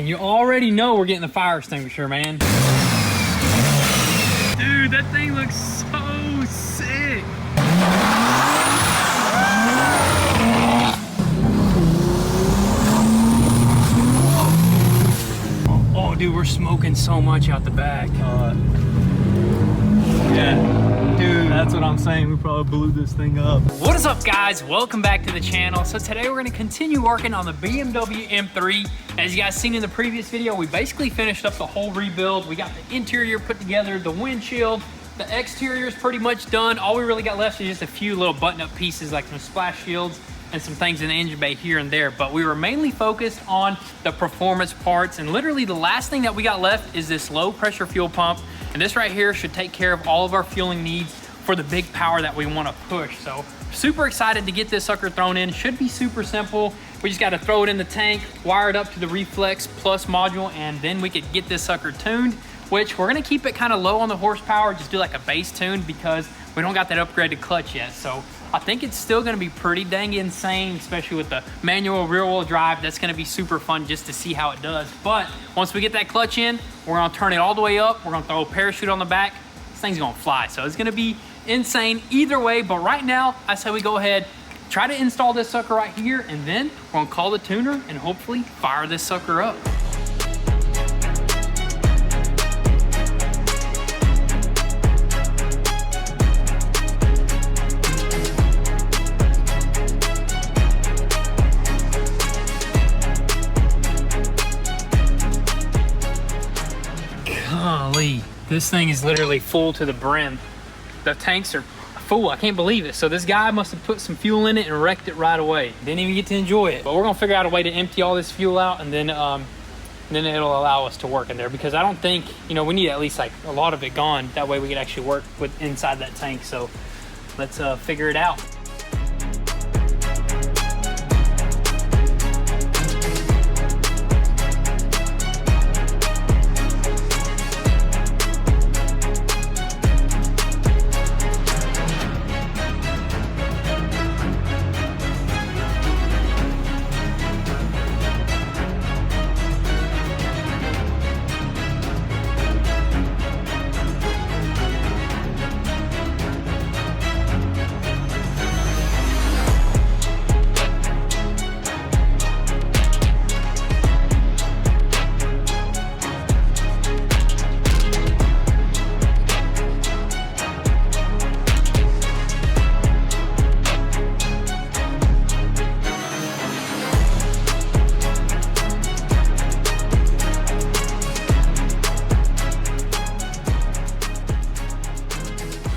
And you already know we're getting the fire extinguisher, man. Dude, that thing looks so sick. Oh, dude, we're smoking so much out the back. Yeah, dude, that's what I'm saying. We probably blew this thing up. What is up, guys? Welcome back to the channel. So today we're gonna continue working on the BMW M3. As you guys seen in the previous video, we basically finished up the whole rebuild. We got the interior put together, the windshield, the exterior is pretty much done. All we really got left is just a few little button-up pieces like some splash shields and some things in the engine bay here and there. But we were mainly focused on the performance parts, and literally the last thing that we got left is this low pressure fuel pump. And this right here should take care of all of our fueling needs for the big power that we want to push. So super excited to get this sucker thrown in. Should be super simple. We just got to throw it in the tank, wire it up to the Reflex Plus module, and then we could get this sucker tuned, which we're going to keep it kind of low on the horsepower, just do like a base tune because we don't got that upgraded clutch yet. So I think it's still going to be pretty dang insane, especially with the manual rear wheel drive. That's going to be super fun just to see how it does. But once we get that clutch in, we're going to turn it all the way up. We're going to throw a parachute on the back. This thing's going to fly. So it's going to be insane either way. But right now, I say we go ahead, try to install this sucker right here, and then we're going to call the tuner and hopefully fire this sucker up. Golly, this thing is literally full to the brim. The tanks are full. I can't believe it. So this guy must have put some fuel in it and wrecked it right away. Didn't even get to enjoy it. But we're gonna figure out a way to empty all this fuel out, and then it'll allow us to work in there, because I don't think, you know, we need at least like a lot of it gone. That way we can actually work with inside that tank. So let's figure it out.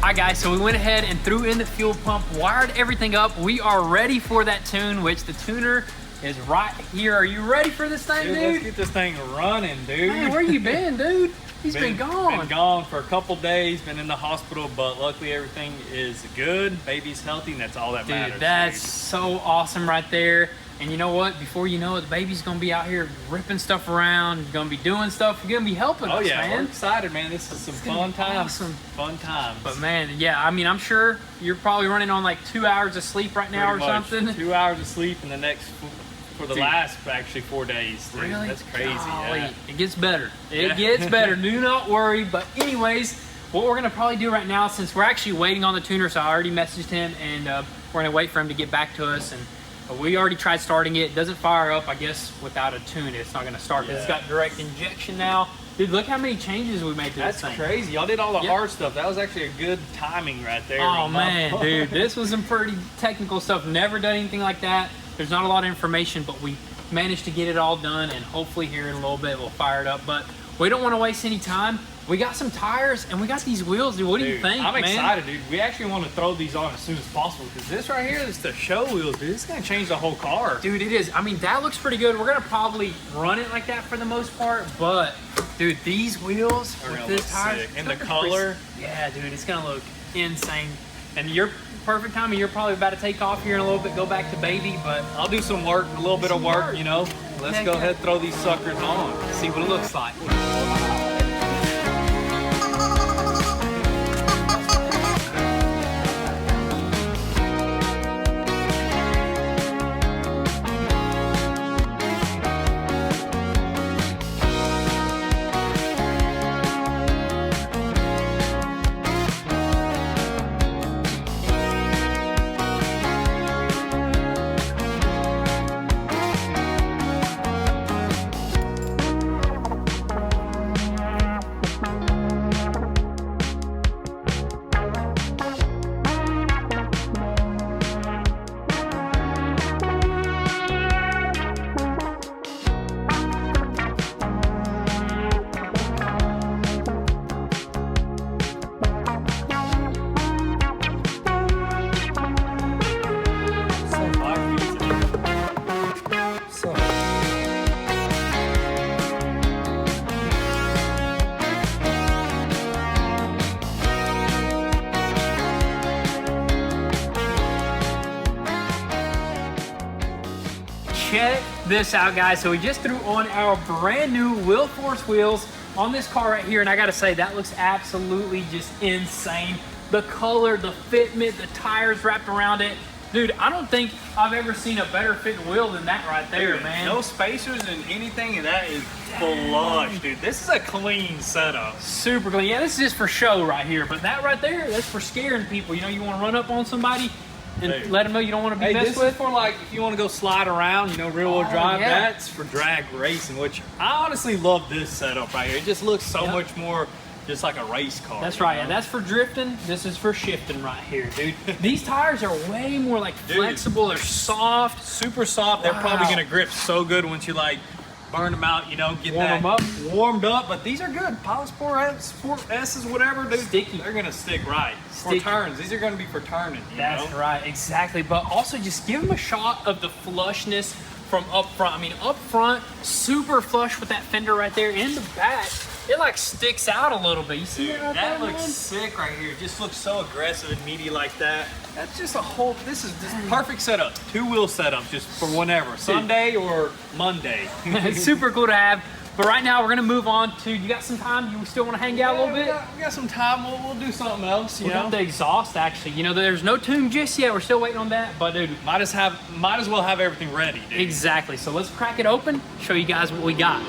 Alright guys, so we went ahead and threw in the fuel pump, wired everything up. We are ready for that tune, which the tuner is right here. Are you ready for this thing, dude? Let's get this thing running, dude. Man, where you been, dude? He's been gone. Been gone for a couple days, been in the hospital, but luckily everything is good. Baby's healthy, and that's all that matters. Dude, that's so awesome right there. And you know what? Before you know it, the baby's gonna be out here ripping stuff around, gonna be doing stuff, gonna be helping us, yeah, man. we're excited, man. This is some fun times. Awesome. Fun times. But man, yeah, I mean, I'm sure you're probably running on like 2 hours of sleep right now or something. 2 hours of sleep in the next, for the Dude. last actually 4 days. Dude. Really? That's crazy. Golly. Yeah. It gets better. It gets better. Do not worry. But anyways, what we're gonna probably do right now, since we're actually waiting on the tuner, so I already messaged him, and we're gonna wait for him to get back to us. And we already tried starting it. It doesn't fire up, I guess, without a tune. It's not gonna start because it's got direct injection now. Dude, look how many changes we made to this thing. That's crazy. Y'all did all the hard stuff. That was actually a good timing right there. Oh man, dude, this was some pretty technical stuff. Never done anything like that. There's not a lot of information, but we managed to get it all done, and hopefully here in a little bit we'll fire it up. But we don't want to waste any time. We got some tires and we got these wheels, dude. What do you think, I'm man? excited, dude. We actually want to throw these on as soon as possible, because this right here is the show wheels, dude. It's gonna change the whole car. Dude, it is. I mean, that looks pretty good. We're gonna probably run it like that for the most part, but dude, these wheels with this tire and the color. Yeah, dude, it's gonna look insane. And you're perfect timing. You're probably about to take off here in a little bit, go back to baby, but I'll do some work, a little bit of work, you know. Let's go ahead and throw these suckers on, see what it looks like. this out, guys. So we just threw on our brand new Wheel Force wheels on this car right here, and I gotta say, that looks absolutely just insane. The color, the fitment, the tires wrapped around it. Dude, I don't think I've ever seen a better fitting wheel than that right there, dude, man. No spacers and anything, and that is flush, dude. This is a clean setup. Super clean. Yeah, this is just for show right here, but that right there, that's for scaring people. You know, you want to run up on somebody and let them know you don't want to be messed this with. is for like if you want to go slide around, you know, rear wheel drive. Yeah. That's for drag racing, which I honestly love this setup right here. It just looks so much more just like a race car. That's right. Yeah, that's for drifting. This is for shifting right here, dude. These tires are way more like flexible. They're soft, super soft. They're probably gonna grip so good once you like burn them out, you know, get Warm them up. warmed up. But these are good. Pilot Sport S's, whatever, dude. Sticky. They're gonna stick right. Sticky. For turns. These are gonna be for turning. That's right, exactly. But also just give them a shot of the flushness from up front. I mean, up front, super flush with that fender right there. In the back, it like sticks out a little bit. You see that right that there, looks man? sick right here. It just looks so aggressive and meaty like that. That's just a whole, this is just perfect setup. Two-wheel setup just for whenever. Sunday or Monday. It's super cool to have. But right now, we're gonna move on to, you got some time? You still wanna hang out a little bit? We got some time. We'll do something else, you We know? got the exhaust, actually. You know, there's no tune just yet. We're still waiting on that. But dude, Might as well have everything ready, dude. exactly. So let's crack it open, show you guys what we got.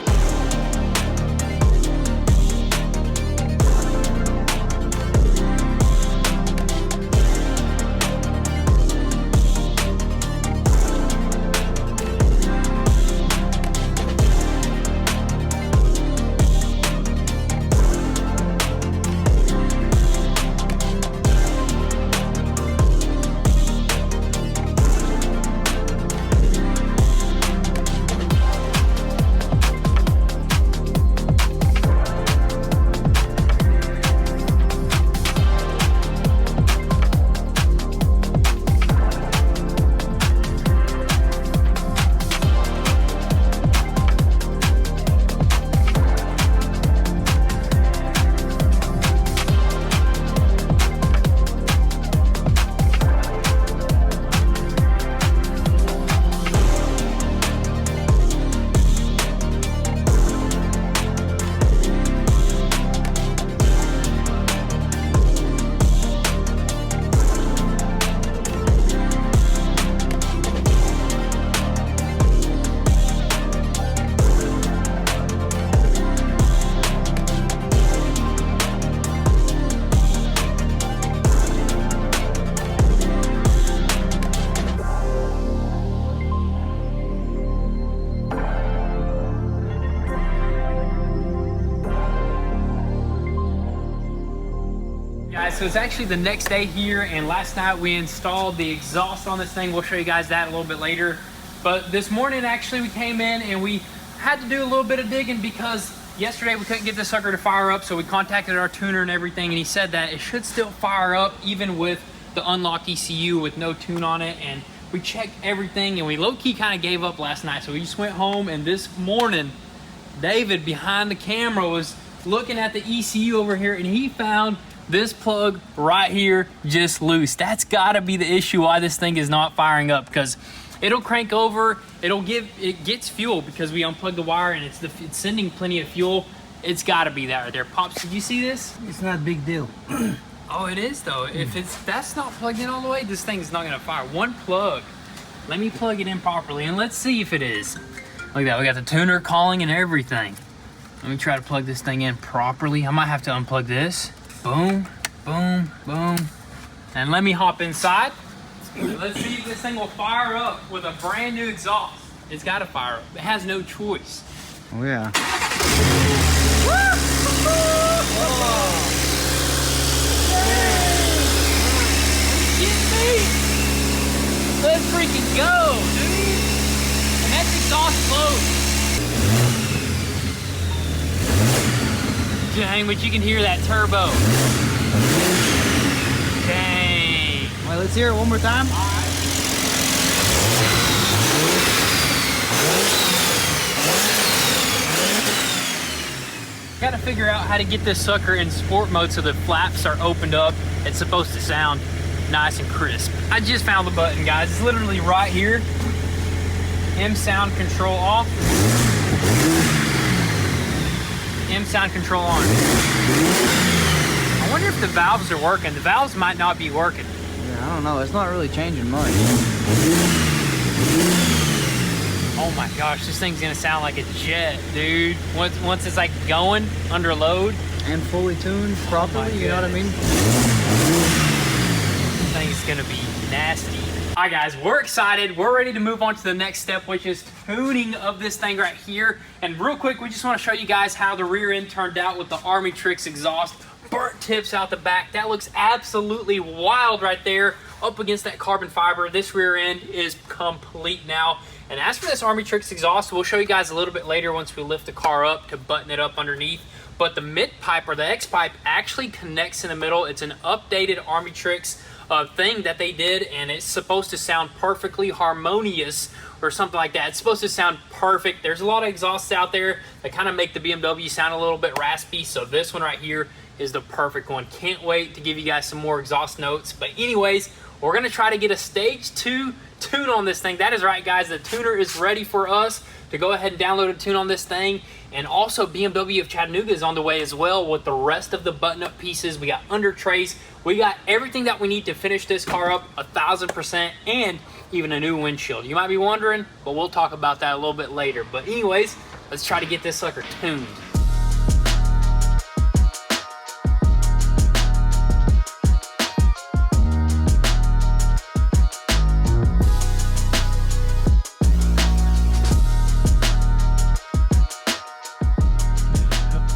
Guys, so it's actually the next day here, and last night we installed the exhaust on this thing. We'll show you guys that a little bit later. But this morning, actually, we came in and we had to do a little bit of digging because yesterday we couldn't get the sucker to fire up, so we contacted our tuner and everything, and he said that it should still fire up even with the unlocked ECU with no tune on it. And we checked everything, and we low-key kind of gave up last night, so we just went home, and this morning, David behind the camera was looking at the ECU over here, and he found this plug right here just loose. That's gotta be the issue why this thing is not firing up, because it'll crank over, it gets fuel because we unplugged the wire and it's sending plenty of fuel. It's gotta be that right there. Pops, did you see this? It's not a big deal. Oh, it is though. If that's not plugged in all the way, this thing's not gonna fire. One plug. Let me plug it in properly and let's see if it is. Look at that, we got the tuner calling and everything. Let me try to plug this thing in properly. I might have to unplug this. Boom, boom, boom. And let me hop inside. Let's see if this thing will fire up with a brand new exhaust. It's gotta fire up. It has no choice. Oh yeah. Let's freaking go, dude. And that's exhaust low. Dang, but you can hear that turbo. Dang. Well, let's hear it one more time. Gotta figure out how to get this sucker in sport mode so the flaps are opened up. It's supposed to sound nice and crisp. I just found the button, guys. It's literally right here. M sound control off. M sound control on. I wonder if the valves are working. The valves might not be working. Yeah, I don't know. It's not really changing much. Oh my gosh, this thing's gonna sound like a jet, dude. Once it's like going under load. And fully tuned properly, you know what I mean? This thing is gonna be nasty. All right guys, we're excited. We're ready to move on to the next step, which is tuning of this thing right here. And real quick, we just wanna show you guys how the rear end turned out with the Army Tricks exhaust. Burnt tips out the back. That looks absolutely wild right there up against that carbon fiber. This rear end is complete now. And as for this Army Tricks exhaust, we'll show you guys a little bit later once we lift the car up to button it up underneath. But the mid pipe or the X pipe actually connects in the middle. It's an updated Army Tricks thing that they did, and it's supposed to sound perfectly harmonious or something like that. It's supposed to sound perfect. There's a lot of exhausts out there that kind of make the BMW sound a little bit raspy, so this one right here is the perfect one. Can't wait to give you guys some more exhaust notes. But anyways, we're gonna try to get a stage 2 tune on this thing. That is right, guys. The tuner is ready for us to go ahead and download a tune on this thing. And also BMW of Chattanooga is on the way as well with the rest of the button-up pieces. We got under trays. We got everything that we need to finish this car up 1000%, and even a new windshield. You might be wondering, but we'll talk about that a little bit later. But anyways, let's try to get this sucker tuned.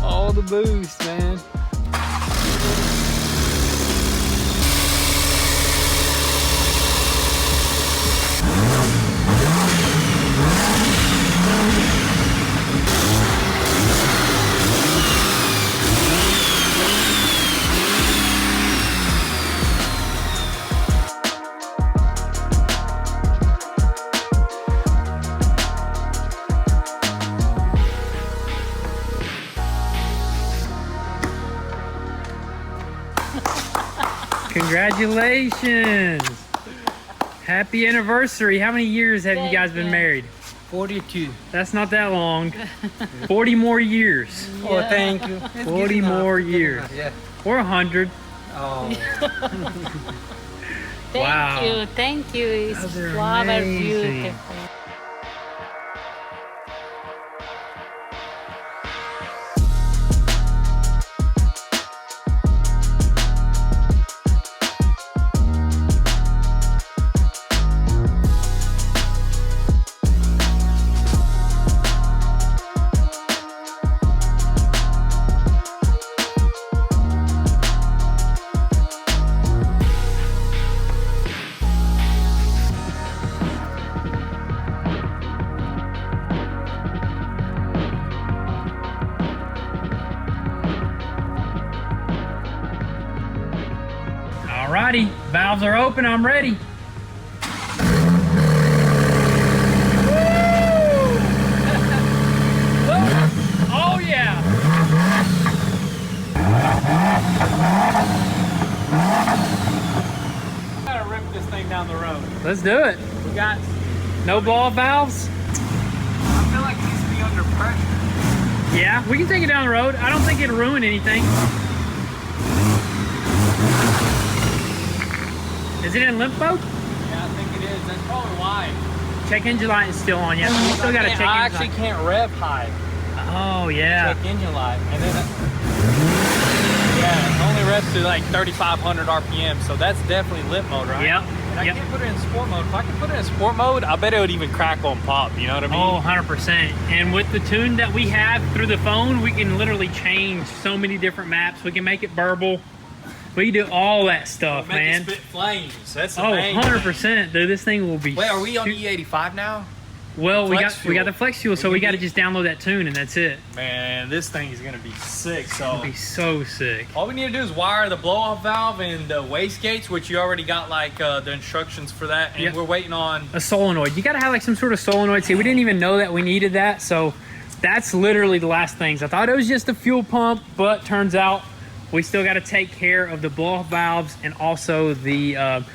All the boost, man. Congratulations! Happy anniversary. How many years have you guys been married? 42. That's not that long. 40 more years. Yeah. Oh, thank you. 40 more years. Yeah. Or 100. Oh. Wow. Thank you. It's Those are flower amazing. beautiful. Alrighty, valves are open, I'm ready. Oh yeah! Gotta rip this thing down the road. Let's do it. We got. No blow-off valves? I feel like it needs to be under pressure. Yeah, we can take it down the road. I don't think it'll ruin anything. Is it in limp mode? Yeah, I think it is. That's probably why. Check engine light is still on. Yeah, we still got to check engine I light. actually can't rev high. Oh yeah. Check engine light, and then yeah, it only revs to like 3,500 RPM, so that's definitely limp mode, right? Yep. And I Yep. can't put it in sport mode. If I could put it in sport mode, I bet it would even crackle and pop. You know what I mean? Oh, 100%. And with the tune that we have through the phone, we can literally change so many different maps. We can make it burble. We can do all that stuff, Make man. it spit flames. That's the Oh, main 100%, dude. This thing will be. Wait, are we on su- E85 now? Well, we Flex got fuel. the flex fuel, so we got to just download that tune, and that's it. Man, this thing is gonna be sick. So It'll be so sick. all we need to do is wire the blow-off valve and the wastegates, which you already got like the instructions for that, and Yep. we're waiting on. A solenoid. You got to have like some sort of solenoid. See, we didn't even know that we needed that, so that's literally the last things. I thought it was just a fuel pump, but turns out we still got to take care of the blow-off valves and also the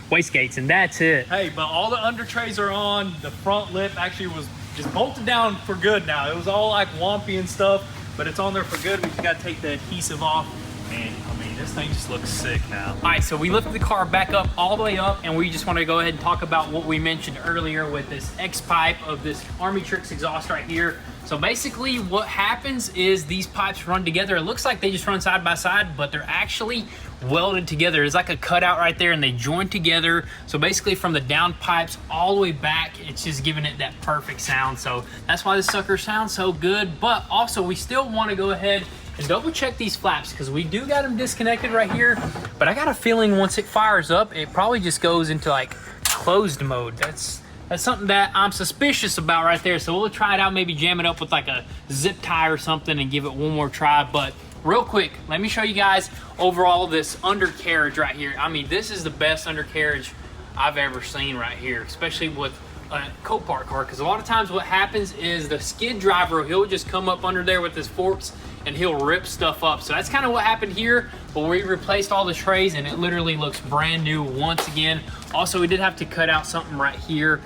wastegates, and that's it. Hey, but all the under trays are on. The front lip actually was just bolted down for good now. It was all like wompy and stuff, but it's on there for good. We just got to take the adhesive off, and I mean, this thing just looks sick now. All right, so we lifted the car back up, all the way up, and we just want to go ahead and talk about what we mentioned earlier with this X pipe of this Army Tricks exhaust right here. So basically what happens is these pipes run together. It looks like they just run side by side, but they're actually welded together. There's like a cutout right there and they join together. So basically from the down pipes all the way back, it's just giving it that perfect sound. So that's why this sucker sounds so good. But also we still want to go ahead and double check these flaps because we do got them disconnected right here. But I got a feeling once it fires up, it probably just goes into like closed mode. That's something that I'm suspicious about right there. So we'll try it out, maybe jam it up with like a zip tie or something and give it one more try. But real quick, let me show you guys overall this undercarriage right here. I mean, this is the best undercarriage I've ever seen right here, especially with a Copart car. Because a lot of times what happens is the skid driver, he'll just come up under there with his forks and he'll rip stuff up. So that's kind of what happened here, but we replaced all the trays and it literally looks brand new once again. Also, we did have to cut out something right here,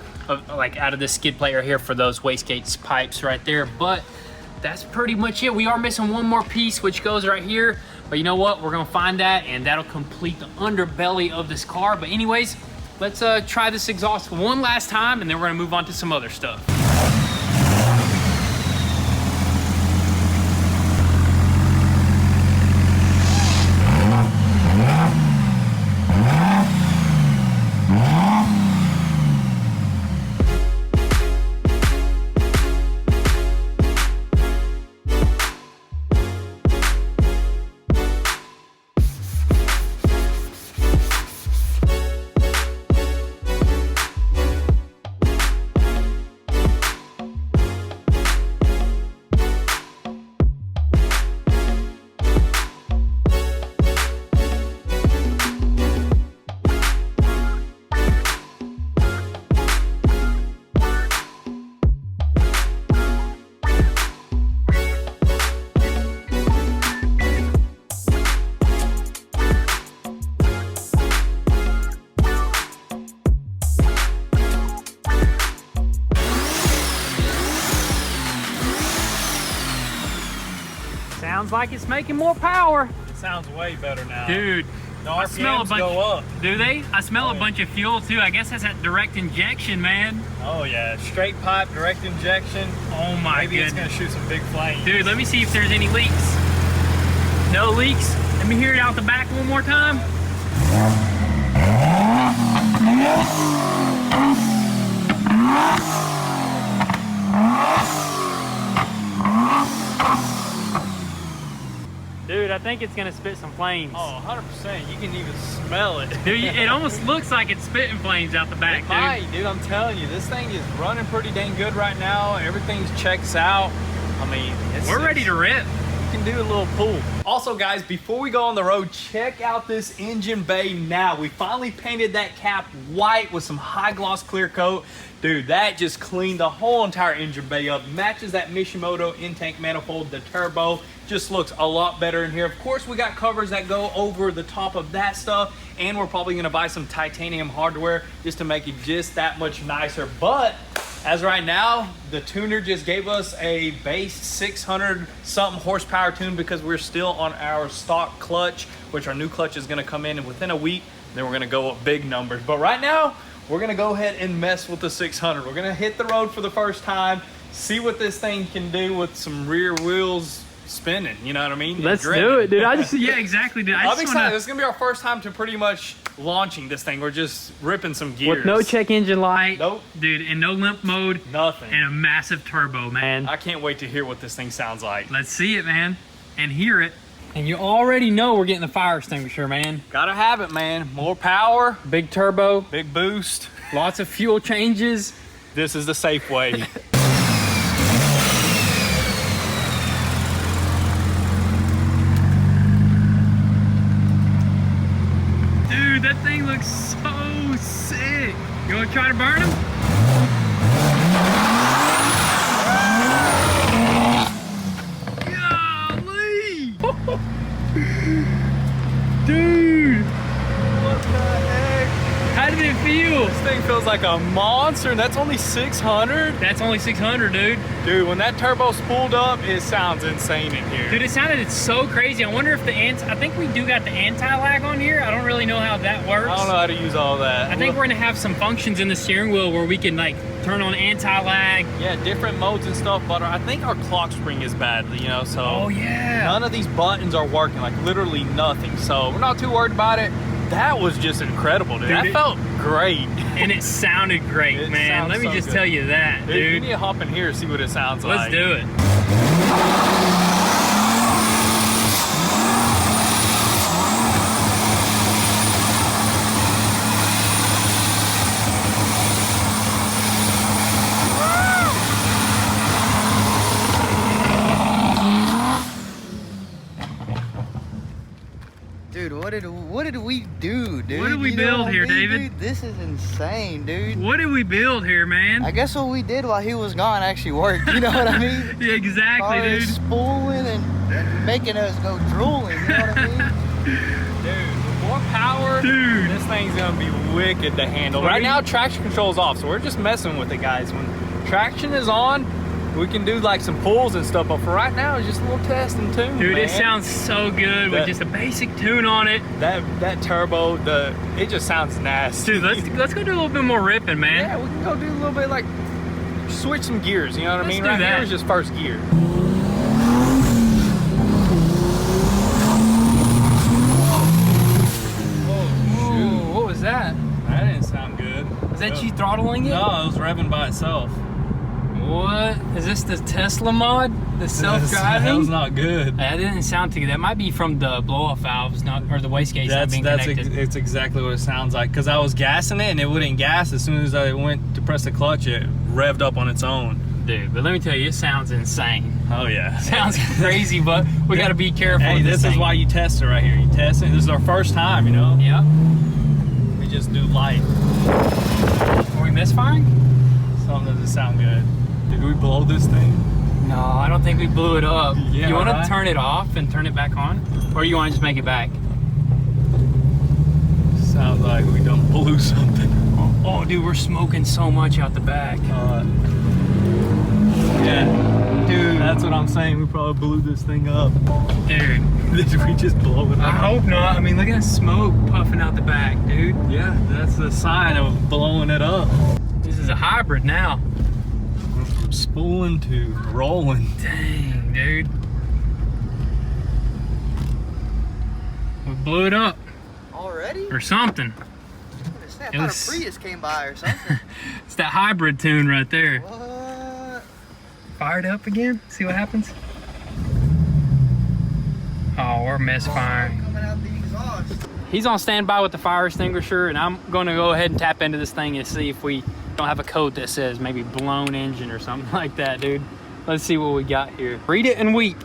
like out of this skid plate right here for those wastegate pipes right there. But that's pretty much it. We are missing one more piece, which goes right here. But you know what? We're gonna find that and that'll complete the underbelly of this car. But anyways, let's try this exhaust one last time and then we're gonna move on to some other stuff. Sounds like it's making more power. It sounds way better now. Dude, the I smell a RPMs bunch. go up. Do they? I smell a bunch of fuel too. I guess that's that direct injection, man. Oh yeah, straight pipe, direct injection. Oh my Maybe goodness. it's gonna shoot some big flames. Dude, let me see if there's any leaks. No leaks. Let me hear it out the back one more time. Dude, I think it's gonna spit some flames. Oh, 100%. You can even smell it. Dude, it almost looks like it's spitting flames out the back, It might, dude. I'm telling you, this thing is running pretty dang good right now. Everything checks out. I mean, We're ready to rip. You can do a little pull. Also, guys, before we go on the road, check out this engine bay now. We finally painted that cap white with some high gloss clear coat. Dude, that just cleaned the whole entire engine bay up. Matches that Mishimoto in-tank manifold, the turbo. Just looks a lot better in here. Of course, we got covers that go over the top of that stuff, and we're probably gonna buy some titanium hardware just to make it just that much nicer. But as right now, the tuner just gave us a base 600 something horsepower tune because we're still on our stock clutch, which our new clutch is gonna come in within a week. Then we're gonna go up big numbers. But right now, we're gonna go ahead and mess with the 600. We're gonna hit the road for the first time, see what this thing can do with some rear wheels spinning, you know what I mean? Let's do it, dude. Yeah, exactly, dude. I'm excited. This is gonna be our first time to pretty much launching this thing. We're just ripping some gears. With no check engine light. Nope. Dude, and no limp mode. Nothing. And a massive turbo, man. I can't wait to hear what this thing sounds like. Let's see it, man. And hear it. And you already know we're getting the fire extinguisher, man. Gotta have it, man. More power. Big turbo. Big boost. Lots of fuel changes. This is the safe way. Dude, that thing looks so sick. You wanna try to burn him? Golly! Dude, What the heck? how did it feel? This thing feels like a monster, and that's only 600. That's only 600, dude. Dude, when that turbo spooled up, it sounds insane in here. Dude, it sounded so crazy. I wonder if I think we do got the anti-lag on here. I don't really know how that works. I don't know how to use all that. I think we're gonna have some functions in the steering wheel where we can like turn on anti-lag. Yeah, different modes and stuff, but I think our clock spring is bad, you know, so. Oh yeah. None of these buttons are working, like literally nothing. So we're not too worried about it. That was just incredible, dude. That felt great. And it sounded great, It man. sounds Let me so just good. tell you that, Dude, you dude. need to hop in here and see what it sounds like. Let's do it. Dude, what did we do, dude? What did we You know build what I here, mean, David? Dude? This is insane, dude. What did we build here, man? I guess what we did while he was gone actually worked. You know what I mean? Yeah, exactly, Car dude. is spooling and making us go drooling. You know what I mean? Dude, with more power, Dude. this thing's gonna be wicked to handle. Right now, traction control's off, so we're just messing with it, guys. When traction is on, we can do like some pulls and stuff, but for right now, it's just a little test and tune, Dude, man. it sounds so good with just a basic tune on it. That turbo, it just sounds nasty. Dude, let's go do a little bit more ripping, man. Yeah, we can go do a little bit like switch some gears. You know what I Let's mean? do Right that. here is just first gear. Ooh, what was that? That didn't sound good. Was that you throttling it? No, it was revving by itself. What? Is this the Tesla mod? The self-driving? That was not good. That didn't sound too good. That might be from the blow-off valves, or the wastegate not being connected. It's exactly what it sounds like. Because I was gassing it and it wouldn't gas. As soon as I went to press the clutch, it revved up on its own. Dude, but let me tell you, it sounds insane. Oh yeah. Sounds crazy, but we got to be careful. Hey, with this is thing. why you test it right here. You test it. This is our first time, you know. Yep. We just do light. Are we misfiring? Something doesn't sound good. Did we blow this thing? No, I don't think we blew it up. Yeah, you want right? to turn it off and turn it back on? Or you want to just make it back? Sounds like we done blew something. Oh, dude, we're smoking so much out the back. Yeah. Dude, that's what I'm saying. We probably blew this thing up. Dude, Did we just blow it I up? hope not. I mean, look at that smoke puffing out the back, dude. Yeah, that's the sign of blowing it up. This is a hybrid now. From spooling to rolling. Dang, dude. We blew it up Already? or something. I It thought was- a Prius came by or something. It's that hybrid tune right there. What? Fire it up again. See what happens. Oh, we're misfiring. Coming out the exhaust. He's on standby with the fire extinguisher, and I'm going to go ahead and tap into this thing and see if we don't have a code that says maybe blown engine or something like that, dude. Let's see what we got here. Read it and weep.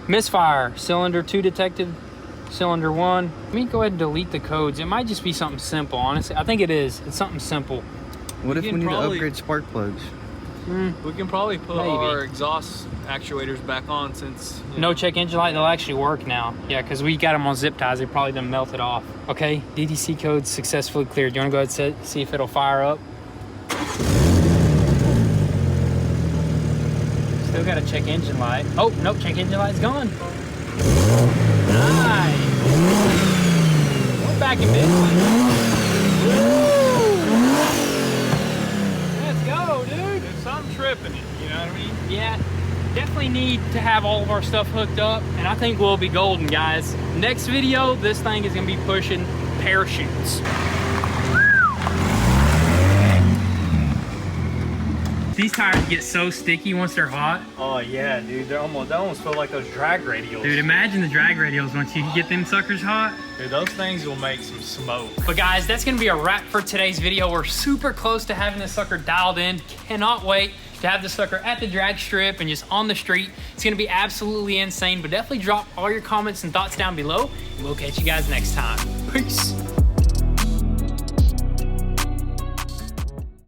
Misfire. Cylinder 2 detected. Cylinder 1. Let me go ahead and delete the codes. It might just be something simple, honestly. I think it is. It's something simple. What if can we need probably- to upgrade spark plugs? We can probably put Maybe. our exhaust actuators back on since No check engine light, they'll actually work now. Yeah, because we got them on zip ties, they probably done melted off. Okay, DDC code successfully cleared. Do you want to go ahead and see if it'll fire up? Still got to check engine light. Oh, nope, check engine light's gone. Nice. We're back in business. Let's go, dude. There's something tripping it, you know what I mean? Yeah, definitely need to have all of our stuff hooked up, and I think we'll be golden, guys. Next video, this thing is gonna be pushing parachutes. These tires get so sticky once they're hot. Oh yeah, dude, they almost feel like those drag radials. Dude, imagine the drag radials once you get them suckers hot. Dude, those things will make some smoke. But guys, that's gonna be a wrap for today's video. We're super close to having this sucker dialed in. Cannot wait to have the sucker at the drag strip and just on the street. It's gonna be absolutely insane, but definitely drop all your comments and thoughts down below, and we'll catch you guys next time. Peace.